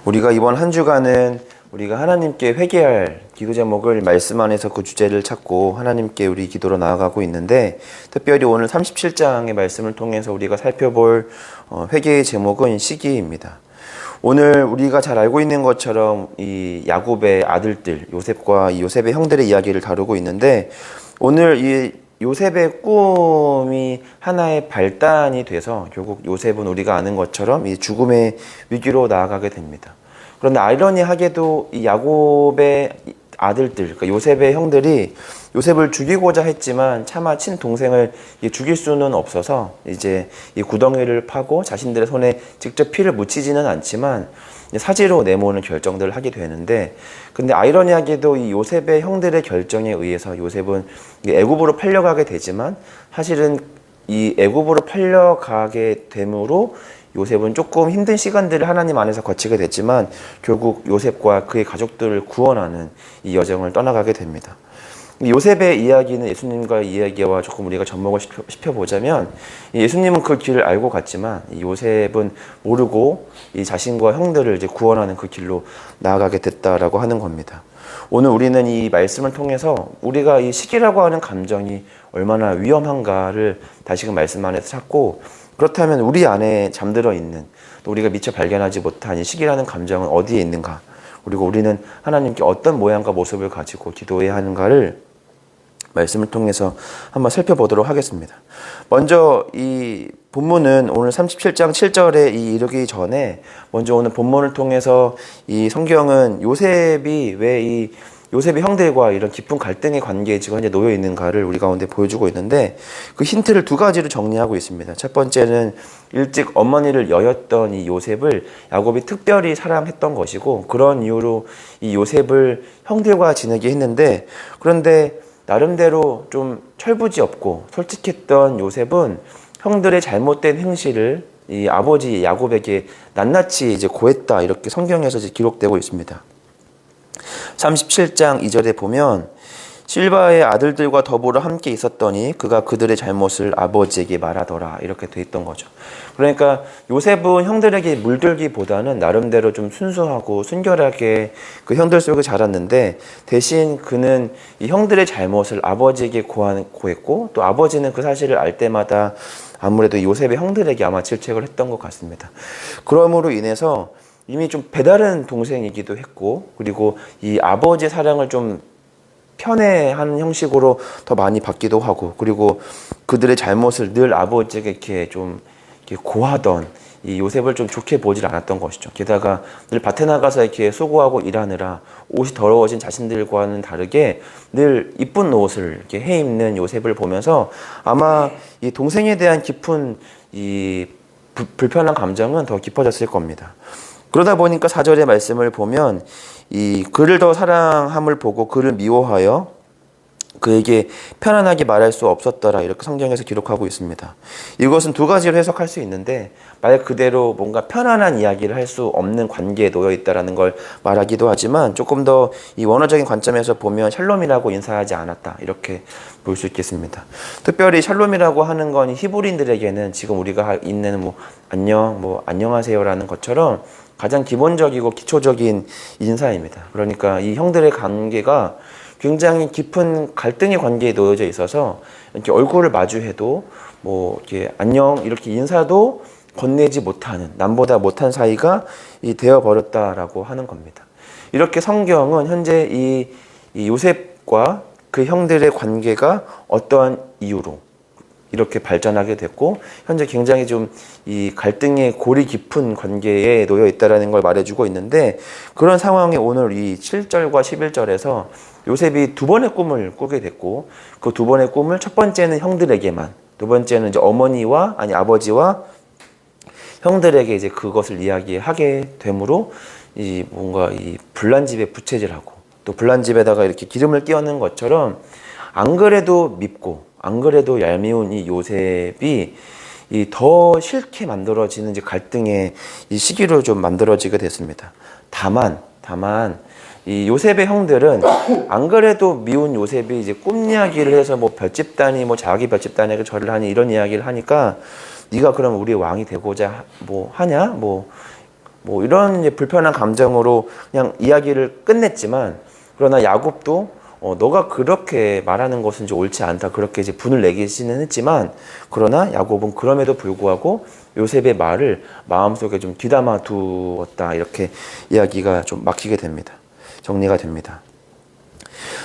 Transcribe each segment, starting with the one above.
우리가 이번 한 주간은 우리가 하나님께 회개할 기도 제목을 말씀 안에서 그 주제를 찾고 하나님께 우리 기도로 나아가고 있는데, 특별히 오늘 37장의 말씀을 통해서 우리가 살펴볼 회개의 제목은 시기입니다. 오늘 우리가 잘 알고 있는 것처럼 이 야곱의 아들들 요셉과 이 요셉의 형들의 이야기를 다루고 있는데, 오늘 이 요셉의 꿈이 하나의 발단이 돼서 결국 요셉은 우리가 아는 것처럼 이 죽음의 위기로 나아가게 됩니다. 그런데 아이러니하게도 이 야곱의 아들들, 그러니까 요셉의 형들이 요셉을 죽이고자 했지만 차마 친동생을 죽일 수는 없어서 이제 이 구덩이를 파고 자신들의 손에 직접 피를 묻히지는 않지만 사지로 내모는 결정들을 하게 되는데, 근데 아이러니하게도 이 요셉의 형들의 결정에 의해서 요셉은 애굽으로 팔려가게 되지만, 사실은 이 애굽으로 팔려가게 됨으로 요셉은 조금 힘든 시간들을 하나님 안에서 거치게 됐지만 결국 요셉과 그의 가족들을 구원하는 이 여정을 떠나가게 됩니다. 요셉의 이야기는 예수님과의 이야기와 조금 우리가 접목을 시켜보자면, 예수님은 그 길을 알고 갔지만 요셉은 모르고 이 자신과 형들을 이제 구원하는 그 길로 나아가게 됐다라고 하는 겁니다. 오늘 우리는 이 말씀을 통해서 우리가 이 시기라고 하는 감정이 얼마나 위험한가를 다시금 말씀 안에서 찾고, 그렇다면 우리 안에 잠들어 있는, 또 우리가 미처 발견하지 못한 이 시기라는 감정은 어디에 있는가, 그리고 우리는 하나님께 어떤 모양과 모습을 가지고 기도해야 하는가를 말씀을 통해서 한번 살펴보도록 하겠습니다. 먼저 이 본문은 오늘 37장 7절에 이르기 전에 먼저 오늘 본문을 통해서 이 성경은 요셉이 왜 이 요셉의 형들과 이런 깊은 갈등의 관계에 지금 현재 놓여 있는가를 우리 가운데 보여주고 있는데, 그 힌트를 두 가지로 정리하고 있습니다. 첫 번째는 일찍 어머니를 여였던 이 요셉을 야곱이 특별히 사랑했던 것이고, 그런 이유로 이 요셉을 형들과 지내게 했는데, 그런데 나름대로 좀 철부지 없고 솔직했던 요셉은 형들의 잘못된 행실을 이 아버지 야곱에게 낱낱이 이제 고했다, 이렇게 성경에서 이제 기록되고 있습니다. 37장 2절에 보면 실바의 아들들과 더불어 함께 있었더니 그가 그들의 잘못을 아버지에게 말하더라, 이렇게 돼 있던 거죠. 그러니까 요셉은 형들에게 물들기보다는 나름대로 좀 순수하고 순결하게 그 형들 속에 자랐는데, 대신 그는 이 형들의 잘못을 아버지에게 고했고, 또 아버지는 그 사실을 알 때마다 아무래도 요셉의 형들에게 아마 질책을 했던 것 같습니다. 그러므로 인해서 이미 좀 배다른 동생이기도 했고, 그리고 이 아버지의 사랑을 좀 편애하는 형식으로 더 많이 받기도 하고, 그리고 그들의 잘못을 늘 아버지에게 이렇게 좀 이렇게 고하던 이 요셉을 좀 좋게 보질 않았던 것이죠. 게다가 늘 밭에 나가서 이렇게 수고하고 일하느라 옷이 더러워진 자신들과는 다르게 늘 이쁜 옷을 이렇게 해 입는 요셉을 보면서 아마 이 동생에 대한 깊은 이 불편한 감정은 더 깊어졌을 겁니다. 그러다 보니까 4절의 말씀을 보면 이 그를 더 사랑함을 보고 그를 미워하여 그에게 편안하게 말할 수 없었더라, 이렇게 성경에서 기록하고 있습니다. 이것은 두 가지로 해석할 수 있는데, 말 그대로 뭔가 편안한 이야기를 할 수 없는 관계에 놓여 있다라는 걸 말하기도 하지만, 조금 더 이 원어적인 관점에서 보면 샬롬이라고 인사하지 않았다, 이렇게 볼 수 있겠습니다. 특별히 샬롬이라고 하는 건 히브리인들에게는 지금 우리가 있는 뭐 안녕, 뭐 안녕하세요라는 것처럼 가장 기본적이고 기초적인 인사입니다. 그러니까 이 형들의 관계가 굉장히 깊은 갈등의 관계에 놓여져 있어서 이렇게 얼굴을 마주해도 뭐 이렇게 안녕 이렇게 인사도 건네지 못하는, 남보다 못한 사이가 되어 버렸다라고 하는 겁니다. 이렇게 성경은 현재 이 요셉과 그 형들의 관계가 어떠한 이유로 이렇게 발전하게 됐고, 현재 굉장히 좀 이 갈등의 골이 깊은 관계에 놓여 있다라는 걸 말해주고 있는데, 그런 상황에 오늘 이 7절과 11절에서 요셉이 두 번의 꿈을 꾸게 됐고, 그 두 번의 꿈을 첫 번째는 형들에게만, 두 번째는 이제 어머니와 아버지와 형들에게 이제 그것을 이야기하게 되므로 이 뭔가 이 불난 집에 부채질하고, 또 불난 집에다가 이렇게 기름을 끼얹는 것처럼 안 그래도 밉고 안 그래도 얄미운 이 요셉이 이 더 싫게 만들어지는 이제 갈등의 이 시기로 좀 만들어지게 됐습니다. 다만 이 요셉의 형들은 안 그래도 미운 요셉이 이제 꿈 이야기를 해서 뭐 별집단이 뭐 자기 별집단에게 절을 하니 이런 이야기를 하니까 네가 그럼 우리 왕이 되고자 뭐 하냐, 뭐 뭐 이런 이제 불편한 감정으로 그냥 이야기를 끝냈지만, 그러나 야곱도 너가 그렇게 말하는 것은 이제 옳지 않다, 그렇게 이제 분을 내기는 했지만, 그러나 야곱은 그럼에도 불구하고 요셉의 말을 마음속에 좀 귀담아 두었다, 이렇게 이야기가 좀 막히게 됩니다. 정리가 됩니다.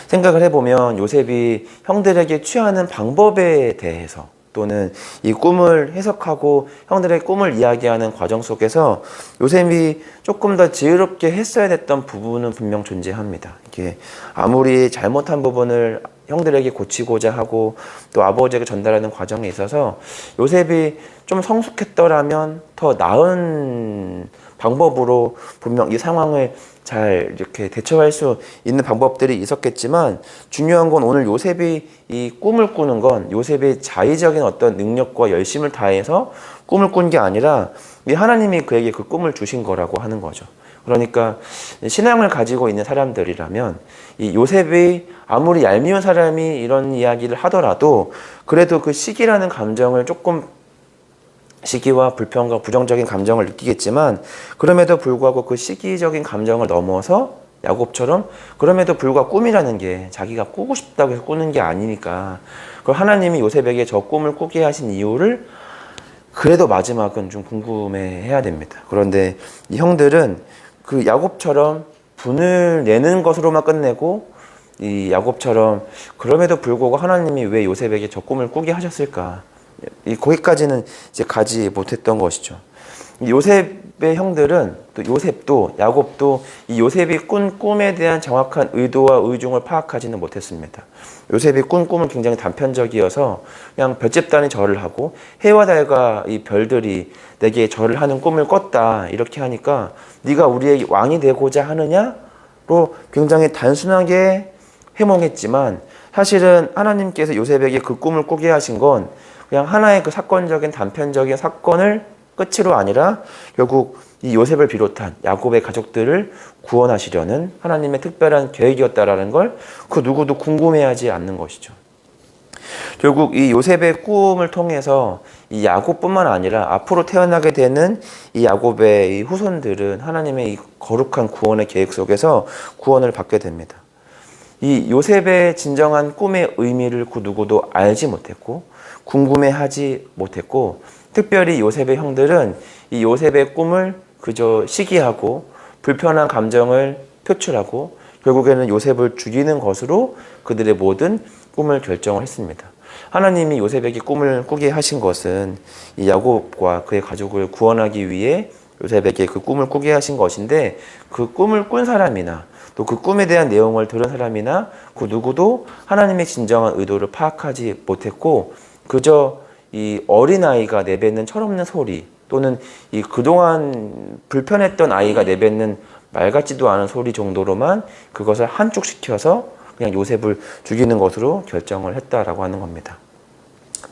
생각을 해보면 요셉이 형들에게 취하는 방법에 대해서, 또는 이 꿈을 해석하고 형들의 꿈을 이야기하는 과정 속에서 요셉이 조금 더 지혜롭게 했어야 됐던 부분은 분명 존재합니다. 이게 아무리 잘못한 부분을 형들에게 고치고자 하고 또 아버지에게 전달하는 과정에 있어서 요셉이 좀 성숙했더라면 더 나은 방법으로 분명 이 상황을 잘 이렇게 대처할 수 있는 방법들이 있었겠지만, 중요한 건 오늘 요셉이 이 꿈을 꾸는 건 요셉의 자의적인 어떤 능력과 열심을 다해서 꿈을 꾼 게 아니라 이 하나님이 그에게 그 꿈을 주신 거라고 하는 거죠. 그러니까 신앙을 가지고 있는 사람들이라면 이 요셉이 아무리 얄미운 사람이 이런 이야기를 하더라도 그래도 그 시기라는 감정을 조금, 시기와 불평과 부정적인 감정을 느끼겠지만, 그럼에도 불구하고 그 시기적인 감정을 넘어서 야곱처럼 그럼에도 불구하고 꿈이라는 게 자기가 꾸고 싶다고 해서 꾸는 게 아니니까, 그럼 하나님이 요셉에게 저 꿈을 꾸게 하신 이유를 그래도 마지막은 좀 궁금해해야 됩니다. 그런데 이 형들은 그 야곱처럼 분을 내는 것으로만 끝내고, 이 야곱처럼 그럼에도 불구하고 하나님이 왜 요셉에게 저 꿈을 꾸게 하셨을까, 거기까지는 이제 가지 못했던 것이죠. 요셉의 형들은, 또 요셉도 야곱도 이 요셉이 꾼 꿈에 대한 정확한 의도와 의중을 파악하지는 못했습니다. 요셉이 꾼 꿈은 굉장히 단편적이어서 그냥 별집단이 절을 하고 해와 달과 이 별들이 내게 절을 하는 꿈을 꿨다, 이렇게 하니까 네가 우리의 왕이 되고자 하느냐로 굉장히 단순하게 해몽했지만, 사실은 하나님께서 요셉에게 그 꿈을 꾸게 하신 건 그냥 하나의 그 사건적인 단편적인 사건을 끝으로 아니라 결국 이 요셉을 비롯한 야곱의 가족들을 구원하시려는 하나님의 특별한 계획이었다라는 걸 그 누구도 궁금해하지 않는 것이죠. 결국 이 요셉의 꿈을 통해서 이 야곱뿐만 아니라 앞으로 태어나게 되는 이 야곱의 이 후손들은 하나님의 이 거룩한 구원의 계획 속에서 구원을 받게 됩니다. 이 요셉의 진정한 꿈의 의미를 그 누구도 알지 못했고 궁금해하지 못했고, 특별히 요셉의 형들은 이 요셉의 꿈을 그저 시기하고 불편한 감정을 표출하고 결국에는 요셉을 죽이는 것으로 그들의 모든 꿈을 결정을 했습니다. 하나님이 요셉에게 꿈을 꾸게 하신 것은 이 야곱과 그의 가족을 구원하기 위해 요셉에게 그 꿈을 꾸게 하신 것인데, 그 꿈을 꾼 사람이나 또 그 꿈에 대한 내용을 들은 사람이나 그 누구도 하나님의 진정한 의도를 파악하지 못했고, 그저 이 어린아이가 내뱉는 철없는 소리, 또는 이 그동안 불편했던 아이가 내뱉는 말 같지도 않은 소리 정도로만 그것을 한축시켜서 그냥 요셉을 죽이는 것으로 결정을 했다라고 하는 겁니다.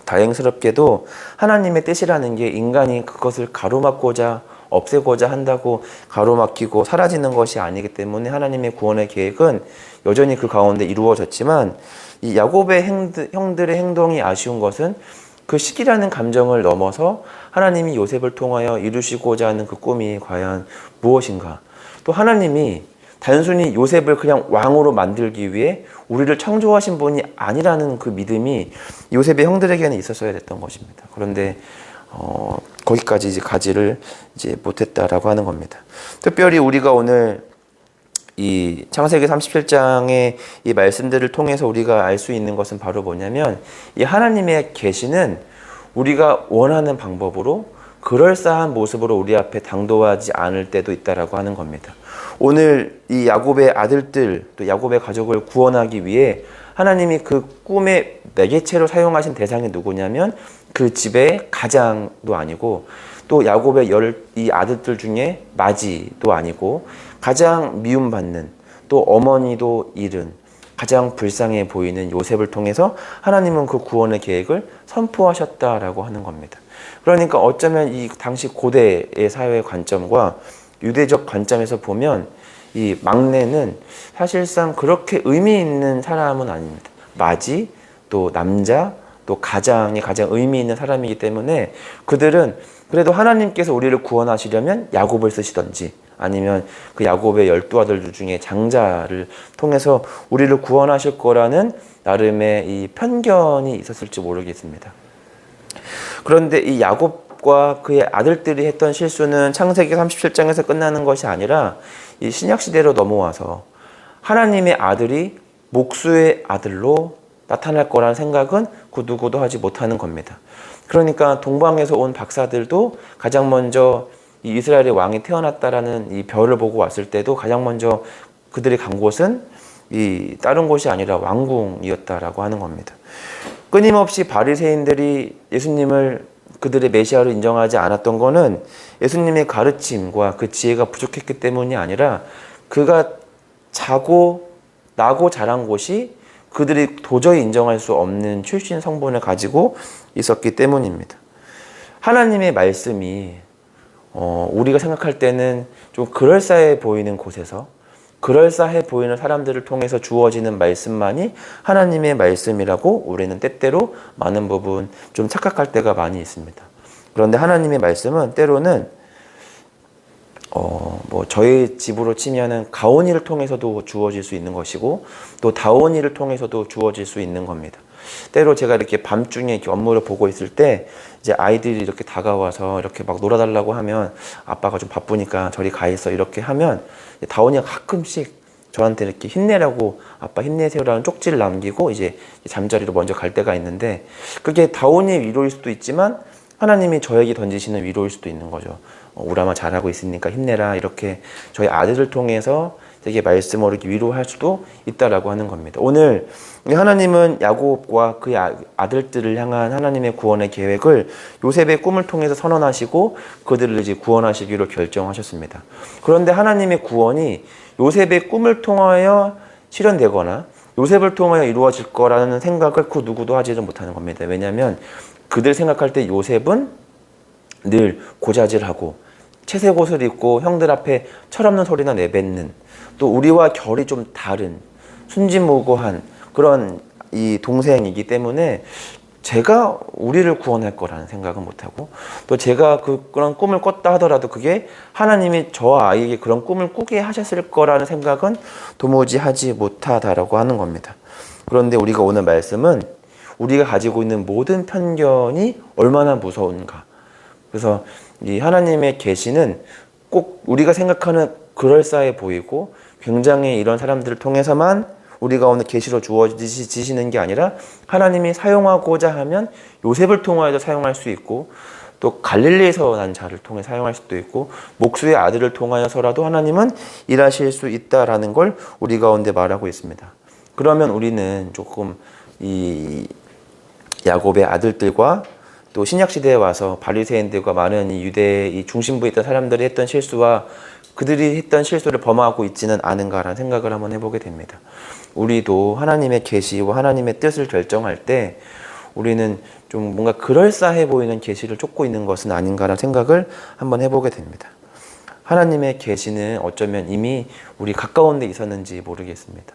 다행스럽게도 하나님의 뜻이라는 게 인간이 그것을 가로막고자 없애고자 한다고 가로막히고 사라지는 것이 아니기 때문에 하나님의 구원의 계획은 여전히 그 가운데 이루어졌지만, 이 야곱의 형들의 행동이 아쉬운 것은 그 시기라는 감정을 넘어서 하나님이 요셉을 통하여 이루시고자 하는 그 꿈이 과연 무엇인가, 또 하나님이 단순히 요셉을 그냥 왕으로 만들기 위해 우리를 창조하신 분이 아니라는 그 믿음이 요셉의 형들에게는 있었어야 됐던 것입니다. 그런데 거기까지 이제 가지를 이제 못했다라고 하는 겁니다. 특별히 우리가 오늘 이 창세기 37장의 이 말씀들을 통해서 우리가 알 수 있는 것은 바로 뭐냐면, 이 하나님의 계시는 우리가 원하는 방법으로 그럴싸한 모습으로 우리 앞에 당도하지 않을 때도 있다라고 하는 겁니다. 오늘 이 야곱의 아들들, 또 야곱의 가족을 구원하기 위해 하나님이 그 꿈의 매개체로 사용하신 대상이 누구냐면 그 집의 가장도 아니고, 또 야곱의 이 아들들 중에 마지도 아니고, 가장 미움받는, 또 어머니도 잃은, 가장 불쌍해 보이는 요셉을 통해서 하나님은 그 구원의 계획을 선포하셨다라고 하는 겁니다. 그러니까 어쩌면 이 당시 고대의 사회의 관점과 유대적 관점에서 보면 이 막내는 사실상 그렇게 의미 있는 사람은 아닙니다. 마지, 또 남자, 또 가장이 가장 의미 있는 사람이기 때문에 그들은 그래도 하나님께서 우리를 구원하시려면 야곱을 쓰시던지 아니면 그 야곱의 12아들 중에 장자를 통해서 우리를 구원하실 거라는 나름의 이 편견이 있었을지 모르겠습니다. 그런데 이 야곱과 그의 아들들이 했던 실수는 창세기 37장에서 끝나는 것이 아니라 이 신약시대로 넘어와서 하나님의 아들이 목수의 아들로 나타날 거라는 생각은 그 누구도 하지 못하는 겁니다. 그러니까 동방에서 온 박사들도 가장 먼저 이 이스라엘의 왕이 태어났다라는 이 별을 보고 왔을 때도 가장 먼저 그들이 간 곳은 이 다른 곳이 아니라 왕궁이었다라고 하는 겁니다. 끊임없이 바리새인들이 예수님을 그들의 메시아로 인정하지 않았던 거는 예수님의 가르침과 그 지혜가 부족했기 때문이 아니라 그가 나고 자란 곳이 그들이 도저히 인정할 수 없는 출신 성분을 가지고 있었기 때문입니다. 하나님의 말씀이 우리가 생각할 때는 좀 그럴싸해 보이는 곳에서 그럴싸해 보이는 사람들을 통해서 주어지는 말씀만이 하나님의 말씀이라고 우리는 때때로 많은 부분 좀 착각할 때가 많이 있습니다. 그런데 하나님의 말씀은 때로는 저희 집으로 치면은 가온이를 통해서도 주어질 수 있는 것이고 또 다온이를 통해서도 주어질 수 있는 겁니다. 때로 제가 이렇게 밤중에 이렇게 업무를 보고 있을 때 이제 아이들이 이렇게 다가와서 이렇게 막 놀아달라고 하면 아빠가 좀 바쁘니까 저리 가 있어 이렇게 하면 다온이가 가끔씩 저한테 이렇게 힘내라고 아빠 힘내세요라는 쪽지를 남기고 이제 잠자리로 먼저 갈 때가 있는데 그게 다온이의 위로일 수도 있지만 하나님이 저에게 던지시는 위로일 수도 있는 거죠. 우람아 잘하고 있으니까 힘내라 이렇게 저희 아들을 통해서 되게 말씀으로 이렇게 위로할 수도 있다라고 하는 겁니다. 오늘 하나님은 야곱과 그의 아들들을 향한 하나님의 구원의 계획을 요셉의 꿈을 통해서 선언하시고 그들을 이제 구원하시기로 결정하셨습니다. 그런데 하나님의 구원이 요셉의 꿈을 통하여 실현되거나 요셉을 통하여 이루어질 거라는 생각을 그 누구도 하지를 못하는 겁니다. 왜냐하면 그들 생각할 때 요셉은 늘 고자질하고 채색 옷을 입고 형들 앞에 철없는 소리나 내뱉는 또 우리와 결이 좀 다른 순진무구한 그런 이 동생이기 때문에 제가 우리를 구원할 거라는 생각은 못하고 또 제가 그런 꿈을 꿨다 하더라도 그게 하나님이 저와 아이에게 그런 꿈을 꾸게 하셨을 거라는 생각은 도무지 하지 못하다라고 하는 겁니다. 그런데 우리가 오늘 말씀은 우리가 가지고 있는 모든 편견이 얼마나 무서운가. 그래서 이 하나님의 계시는 꼭 우리가 생각하는 그럴싸해 보이고 굉장히 이런 사람들을 통해서만 우리가 오늘 계시로 주어지시는 게 아니라 하나님이 사용하고자 하면 요셉을 통하여도 사용할 수 있고 또 갈릴리에서 난 자를 통해 사용할 수도 있고 목수의 아들을 통하여서라도 하나님은 일하실 수 있다라는 걸 우리 가운데 말하고 있습니다. 그러면 우리는 조금 이 야곱의 아들들과 또 신약시대에 와서 바리새인들과 많은 이 유대의 이 중심부에 있던 사람들이 했던 실수와 그들이 했던 실수를 범하고 있지는 않은가라는 생각을 한번 해보게 됩니다. 우리도 하나님의 계시와 하나님의 뜻을 결정할 때 우리는 좀 뭔가 그럴싸해 보이는 계시를 쫓고 있는 것은 아닌가라는 생각을 한번 해보게 됩니다. 하나님의 계시는 어쩌면 이미 우리 가까운 데 있었는지 모르겠습니다.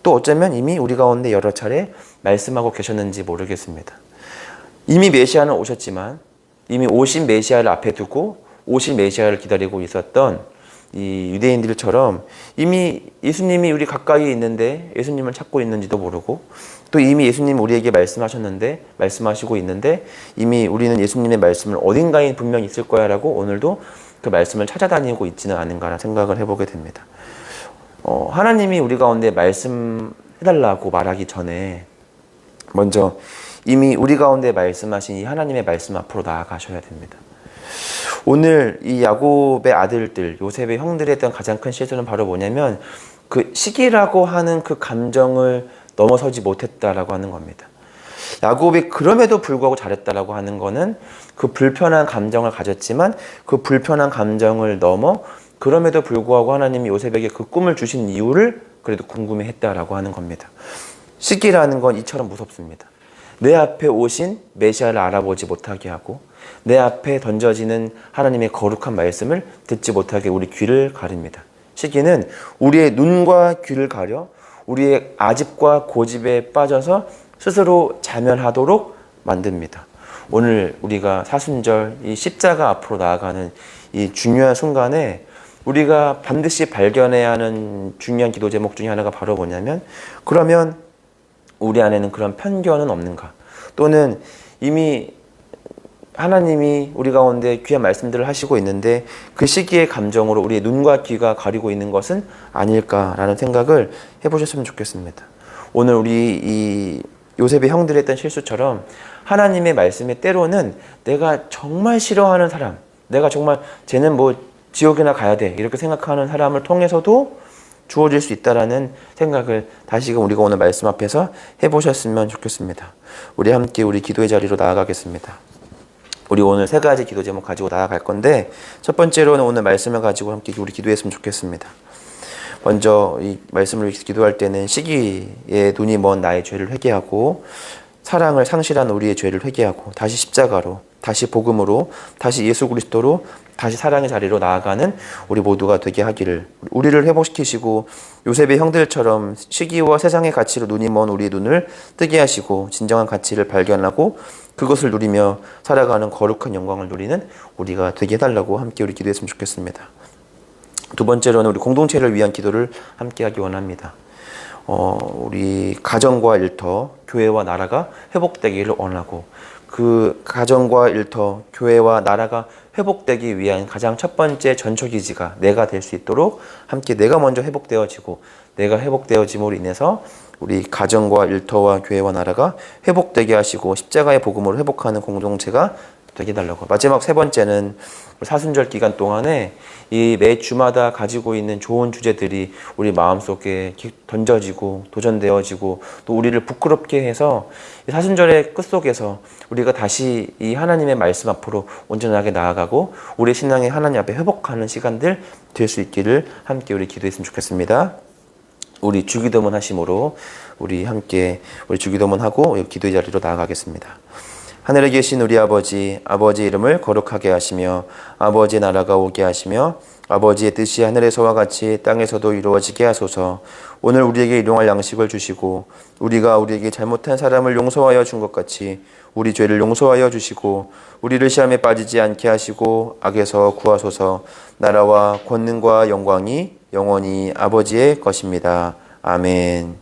또 어쩌면 이미 우리 가운데 여러 차례 말씀하고 계셨는지 모르겠습니다. 이미 메시아는 오셨지만 이미 오신 메시아를 앞에 두고 오실 메시아를 기다리고 있었던 이 유대인들처럼 이미 예수님이 우리 가까이 있는데 예수님을 찾고 있는지도 모르고 또 이미 예수님이 우리에게 말씀하시고 있는데 이미 우리는 예수님의 말씀을 어딘가에 분명히 있을 거야 라고 오늘도 그 말씀을 찾아다니고 있지는 않은가라는 생각을 해보게 됩니다. 하나님이 우리 가운데 말씀해달라고 말하기 전에 먼저 이미 우리 가운데 말씀하신 이 하나님의 말씀 앞으로 나아가셔야 됩니다. 오늘 이 야곱의 아들들, 요셉의 형들이 했던 가장 큰 실수는 바로 뭐냐면 그 시기라고 하는 그 감정을 넘어서지 못했다라고 하는 겁니다. 야곱이 그럼에도 불구하고 잘했다라고 하는 거는 그 불편한 감정을 가졌지만 그 불편한 감정을 넘어 그럼에도 불구하고 하나님이 요셉에게 그 꿈을 주신 이유를 그래도 궁금해했다라고 하는 겁니다. 시기라는 건 이처럼 무섭습니다. 내 앞에 오신 메시아를 알아보지 못하게 하고 내 앞에 던져지는 하나님의 거룩한 말씀을 듣지 못하게 우리 귀를 가립니다. 시기는 우리의 눈과 귀를 가려 우리의 아집과 고집에 빠져서 스스로 자멸하도록 만듭니다. 오늘 우리가 사순절 이 십자가 앞으로 나아가는 이 중요한 순간에 우리가 반드시 발견해야 하는 중요한 기도 제목 중에 하나가 바로 뭐냐면, 그러면 우리 안에는 그런 편견은 없는가? 또는 이미 하나님이 우리 가운데 귀한 말씀들을 하시고 있는데 그 시기의 감정으로 우리의 눈과 귀가 가리고 있는 것은 아닐까라는 생각을 해보셨으면 좋겠습니다. 오늘 우리 이 요셉의 형들이 했던 실수처럼 하나님의 말씀에 때로는 내가 정말 싫어하는 사람, 내가 정말 쟤는 뭐 지옥이나 가야 돼 이렇게 생각하는 사람을 통해서도 주어질 수 있다라는 생각을 다시금 우리가 오늘 말씀 앞에서 해보셨으면 좋겠습니다. 우리 함께 우리 기도의 자리로 나아가겠습니다. 우리 오늘 세 가지 기도 제목 가지고 나아갈 건데, 첫 번째로는 오늘 말씀을 가지고 함께 우리 기도했으면 좋겠습니다. 먼저 이 말씀을 기도할 때는 시기에 눈이 먼 나의 죄를 회개하고 사랑을 상실한 우리의 죄를 회개하고 다시 십자가로, 다시 복음으로, 다시 예수 그리스도로, 다시 사랑의 자리로 나아가는 우리 모두가 되게 하기를, 우리를 회복시키시고 요셉의 형들처럼 시기와 세상의 가치로 눈이 먼 우리의 눈을 뜨게 하시고 진정한 가치를 발견하고 그것을 누리며 살아가는 거룩한 영광을 누리는 우리가 되게 해달라고 함께 우리 기도했으면 좋겠습니다. 두 번째로는 우리 공동체를 위한 기도를 함께 하기 원합니다. 우리 가정과 일터, 교회와 나라가 회복되기를 원하고, 그 가정과 일터, 교회와 나라가 회복되기 위한 가장 첫 번째 전초기지가 내가 될 수 있도록 함께 내가 먼저 회복되어지고, 내가 회복되어짐으로 인해서 우리 가정과 일터와 교회와 나라가 회복되게 하시고 십자가의 복음으로 회복하는 공동체가 되게 해달라고. 마지막 세 번째는 사순절 기간 동안에 이 매 주마다 가지고 있는 좋은 주제들이 우리 마음속에 던져지고 도전되어지고 또 우리를 부끄럽게 해서 사순절의 끝속에서 우리가 다시 이 하나님의 말씀 앞으로 온전하게 나아가고 우리 신앙의 하나님 앞에 회복하는 시간들 될 수 있기를 함께 우리 기도했으면 좋겠습니다. 우리 주기도문 하심으로 우리 함께 우리 주기도문 하고 기도의 자리로 나아가겠습니다. 하늘에 계신 우리 아버지, 아버지의 이름을 거룩하게 하시며 아버지의 나라가 오게 하시며 아버지의 뜻이 하늘에서와 같이 땅에서도 이루어지게 하소서. 오늘 우리에게 일용할 양식을 주시고 우리가 우리에게 잘못한 사람을 용서하여 준 것 같이 우리 죄를 용서하여 주시고 우리를 시험에 빠지지 않게 하시고 악에서 구하소서. 나라와 권능과 영광이 영원히 아버지의 것입니다. 아멘.